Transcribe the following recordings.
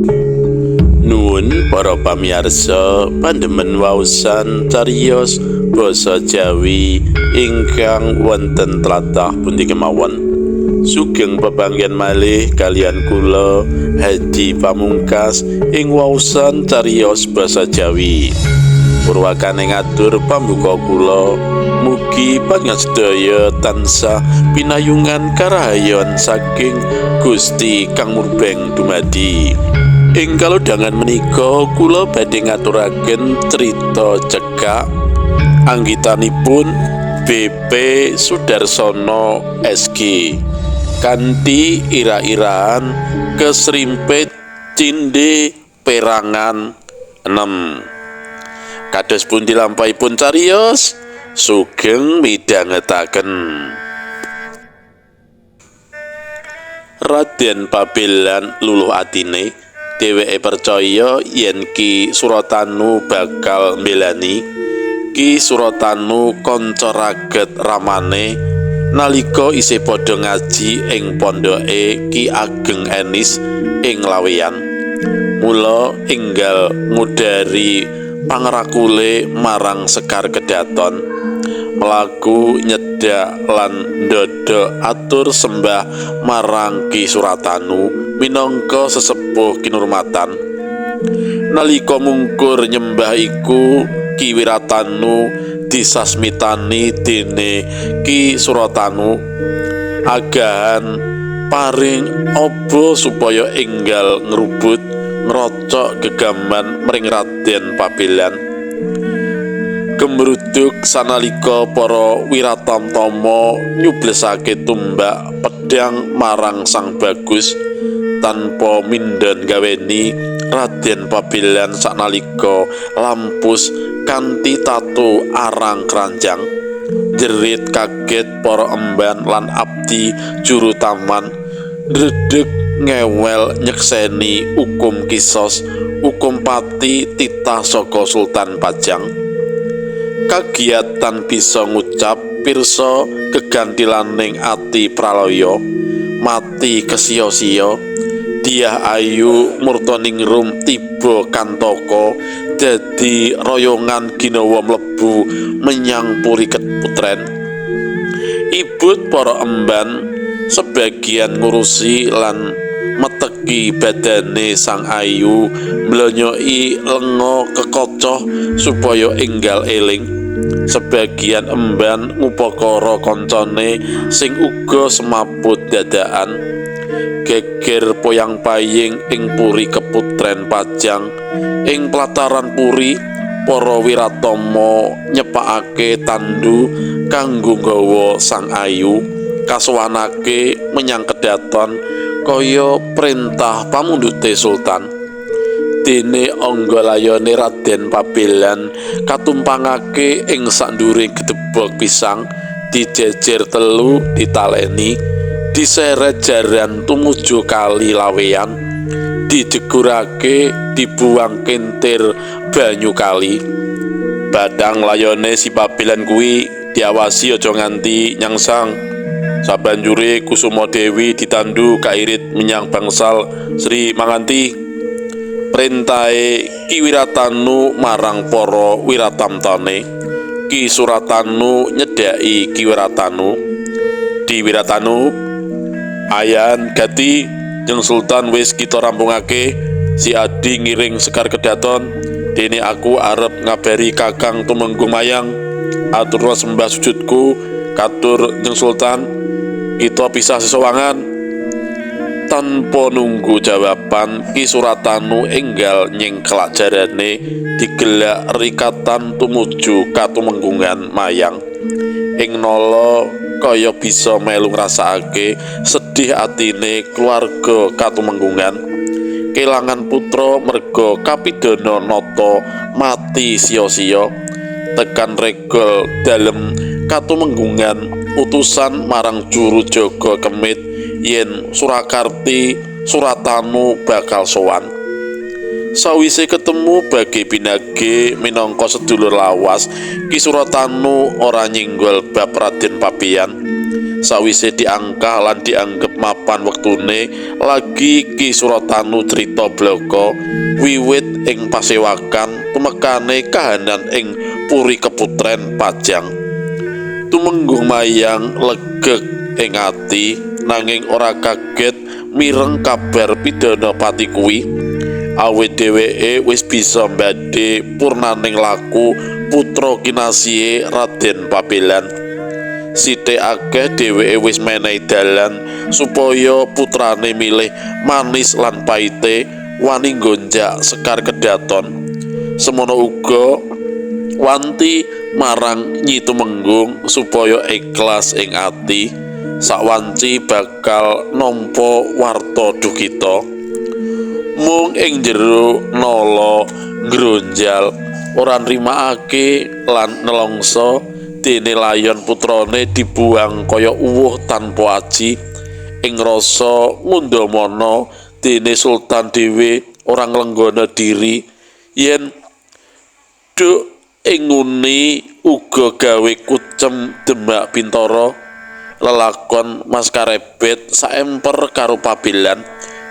Nuwun para pamirsa pandhemen waosan cariyos basa Jawi ingkang wonten tlatah pundi kemawon. Sugeng pepanggihan malih kalian kula Hadi Pamungkas ing waosan cariyos basa Jawi. Purwakane ngatur pambuka kula, mugi panjenengan tansah pinayungan karahayon saking Gusti Kang Murbeng dumadi. Ing kalodhangan menika kula badhe ngaturaken crita cekak anggitanipun BP Sudarsono SG kanthi ira-iraan kesrimpet Cinde Perangan 6. Kados pundi lampahipun cariyos, sugeng midhangetaken. Raden Pabelan luluh atine, dheweke percaya yen Ki Suratanu bakal mbelani. Ki Suratanu kanca raget ramane nalika isih padha ngaji ing pondoke Ki Ageng Enis ing Laweyan. Mula enggal ngudari pangrakule marang Sekar Kedaton, mlaku nyedak lan ndodok atur sembah marang Ki Suratanu minangka sesepuh kinurmatan. Nalika mungkur nyembah iku Ki Wiratanu disasmitani dene Ki Suratanu agahan paring aba supaya enggal ngrubut ngrocok gegaman mring Raden Pabelan. Gemruduk sanalika para Wiratamtama nyublesake tumbak pedhang marang Sang Bagus tanpa mindhan gaweni. Raden Pabelan sanalika lampus kanthi tatu arang kranjang. Jerit kaget para emban lan abdi juru taman, ndredeg ngewel nyekseni hukum kisos, hukum pati titah saka Sultan Pajang. Kagiatan bisa ngucap pirsa kegantilaning ati pralaya, mati kesiya-siya. Diah ayu murtaningrum tiba kantaka, dadi royongan ginawa mlebu menyang puri Keputren. Ibut para emban sebagian ngurusi lan meteki badane Sang Ayu, mlonyoki lenga kekocoh supaya enggal eling. Sebagian emban ngupakara kancane sing uga semaput dadakan. Geger poyang-paying ing puri Keputren Pajang. Ing plataran puri para Wiratama nyepakake tandu kanggo nggawa Sang Ayu kasuwanake menyang Kedaton kaya perintah pamundhute Sultan. Dene anggalayane Raden Pabelan katumpangake ing sandhuring gedebok pisang, dijejer telu ditaleni, diseret jaran tumuju kali Laweyan, didegurake dibuang kentir banyu kali. Badang layone si Pabelan kuwi diawasi aja nganti nyangsang. Sabanjure Kusuma Dewi ditandu kairit menyang bangsal Sri Manganti. Perintahe Ki Wiratanu marang para Wiratamtane. Ki Suratanu nyedhaki Ki Wiratanu. Di Wiratanu, ayan gati jeung Sultan wis kita rampungake. Si Adi ngiring Sekar Kedaton, dene aku arep ngabari Kakang Tumenggung Mayang. Aturna sembah sujudku katur jeung Sultan, kita pisah sesawangan. Tanpa nunggu jawaban, Ki Suratanu enggal nyengklak jarane digelak rikatan tumuju Katumenggungan Mayang. Ing nala kaya bisa melu ngrasakake sedih atine keluarga Katumenggungan. Kelangan putra merga Kapidana Nata mati sia-sia. Tekan regol dalem Katumenggungan utusan marang juru jaga kemit yen Surakarti Suratanu bakal sowan. Sawise ketemu Bage Binage minangka sedulur lawas, Ki Suratanu ora nyinggol bab Raden Pabean. Sawise diangkah lan dianggep mapan kapan wektune lagi Ki Suratanu crita blaka wiwit ing pasewakan tumekane kahanan ing Puri Keputren Pajang. Tumenggung Mayang legeg ing ati nanging ora kaget mireng kabar pidana pati kuwi, awit dheweke wis bisa mbadhe purnaning laku putra kinasihe Raden Pabelan. Sithik akeh dheweke wis menehi dalan supaya putrane milih manis lan paite wani gonjak Sekar Kedaton. Semono uga wanti marang Nyi Tumenggung supaya ikhlas ing ati sawanci bakal nampa warta dukita. Mung ing jero nala ngronjal ora nrimakake lan nelongso dene Layon putrane dibuang kaya uwuh tanpa aji ing rasa ngundamana dene Sultan dhewe ora nglenggana diri yen duk ing nguni uga gawe kucem Demak Bintara. Lelakon Mas Karebet saemper karo Pabelan,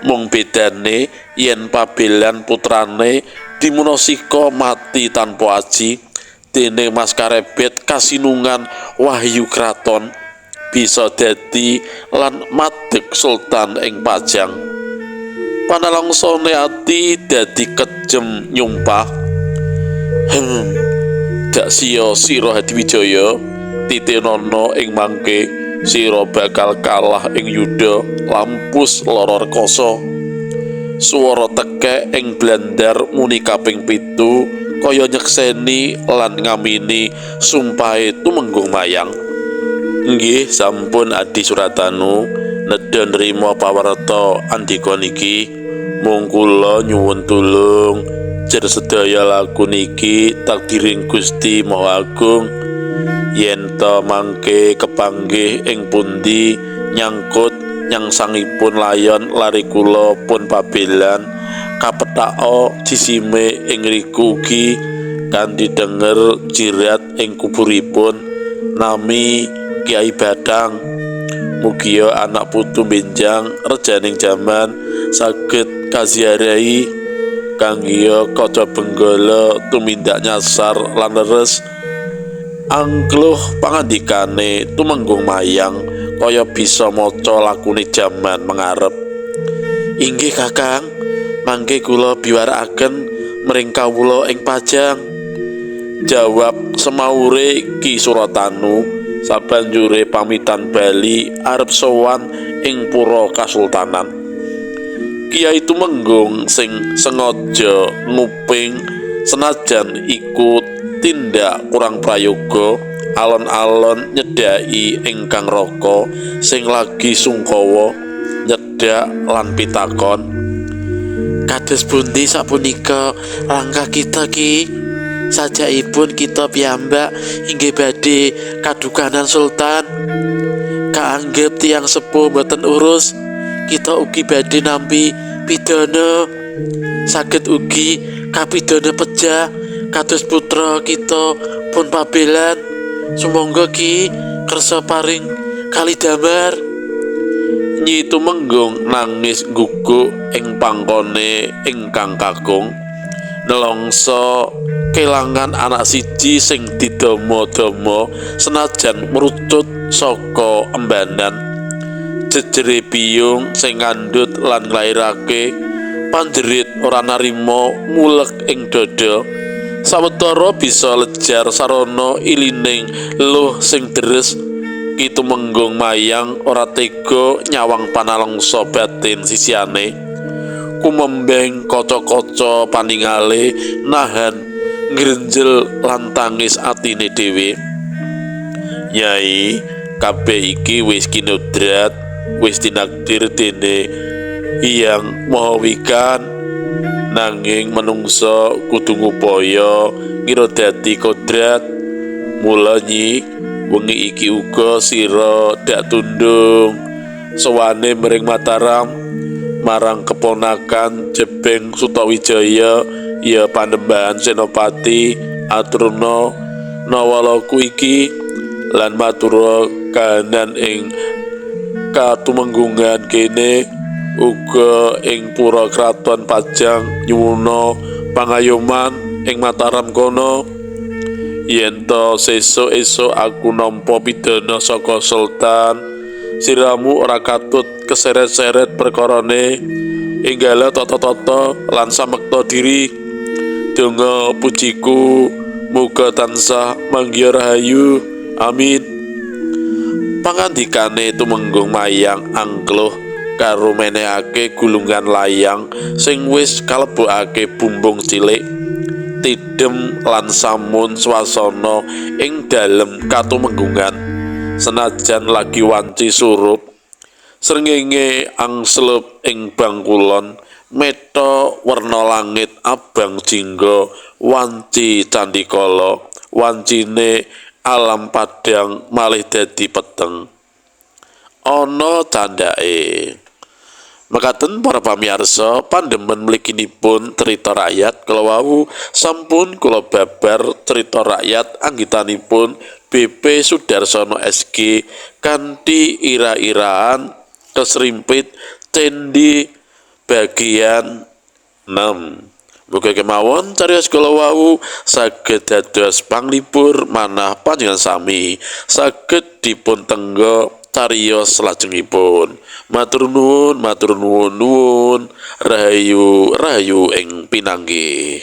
mung bedane yen Pabelan putrane Dimunasika mati tanpa aji, dene Mas Karebet kasinungan wahyu kraton bisa dadi lan madeg Sultan ing Pajang. Panalongsone ati dadi kejem nyumpah. Dak siya sira Hadiwijaya titenono ing mangke sira bakal kalah ing yuda lampus lara rekoso. Swara tekek ing blandar muni kaping 7 kaya nyekseni lan ngamini sumpahe Tumenggung Mayang. Nggih sampun Adi Suratanu nedha nrimo pawarta andika niki, mung kula nyuwun tulung jer sedaya laku niki takdiring Gusti Maha Agung. Yen ta mangke kepanggih ing pundi nyangkut nyangsangipun Layon lari kula pun Pabelan kapethaka jisime ing riku ugi kanthi denger jirat ing kuburipun nami Kiai Badang. Mugia anak putu benjang rejaning jaman saged kaziarahi kanggiya kaca benggala tumindak nyasar lan leres angkluh pangandikane Tumenggung Mayang kaya bisa maca lakune jaman mengarep. Inggih Kakang, mangke kula biwarakaken mring kawula ing Pajang, jawab semaure Ki Suratanu sabanjure pamitan bali arep sowan ing pura Kasultanan. Kiai Tumenggung sing sengaja nguping senajan iku tindak kurang prayoga alon-alon nyedhaki ingkang raka sing lagi sungkawa nyedak lan pitakon, kados pundi sapunika langkah kita Ki? Sajaipun kita piyambak inggih badhe kadukanan Sultan, kaanggep tiyang sepuh boten urus, kita ugi badhe nampi pidana, saged ugi kapidana pejah kados putra kita pun Pabelan. Sumangga Ki kersa paring kalidamar. Nyi Tumenggung nangis guguk ing pangkone ingkang kakung, nelongso kelangan anak siji sing didama-dama senajan merucut saka embanan. Jejere biyung sing ngandhut lan nglairake panjerit ora narima mulek ing dada. Sawetara bisa lejar sarana ilining luh sing deres, Ki Tumenggung Mayang ora tega nyawang panalongsa batin sisiane. Kumembeng kaca-kaca paningale nahan ngrenjel lan tangis atine dhewe. Nyai, kabeh iki wis kinodrat, wis dinakdir dene Hyang Maha Wikan, nanging menungsa kudu ngupaya ngira dadi kodrat. Mula Nyi, wengi iki uga sira dak tundung sowane mring Mataram marang keponakan Jebeng Sutawijaya ya Panembahan Senopati aturna nawalaku iki lan matura kahanan ing katumenggungan kene uga ing pura kraton Pajang nyuwuna pangayoman ing Mataram kono. Yen to sesuk-esuk aku nampa pidana saka sultan, siramu ora katut keseret-seret perkarane, enggala tata-tata lan samekta diri. Donga pujiku muga tansah manggiya rahayu. Amin. Pangandikane tumenggung mayang angkluh karo menehake gulungan layang sing wis kalebokake bumbung cilik, tidem lan samun swasana ing dalem katumenggungan. Senajan lagi wanci surup, srengenge angslup ing bangkulon, meta werna langit abang jingga wanci candikala, wancine alam padang malih dadi peteng ana candhake. Mekaten para pamirsa, pandemen mliginipun cerita rakyat kala wau sampun kula babar cerita rakyat anggitanipun BP Sudarsono SG kanthi ira-iraan kesrimpit cendi bagian 6. Muga kemawon cariyos kala wau saged dados panglipur manah panjenengan sami saged dipun tenggo cariyos lajengipun. Matur nuwun, rahayu ing pinanggih.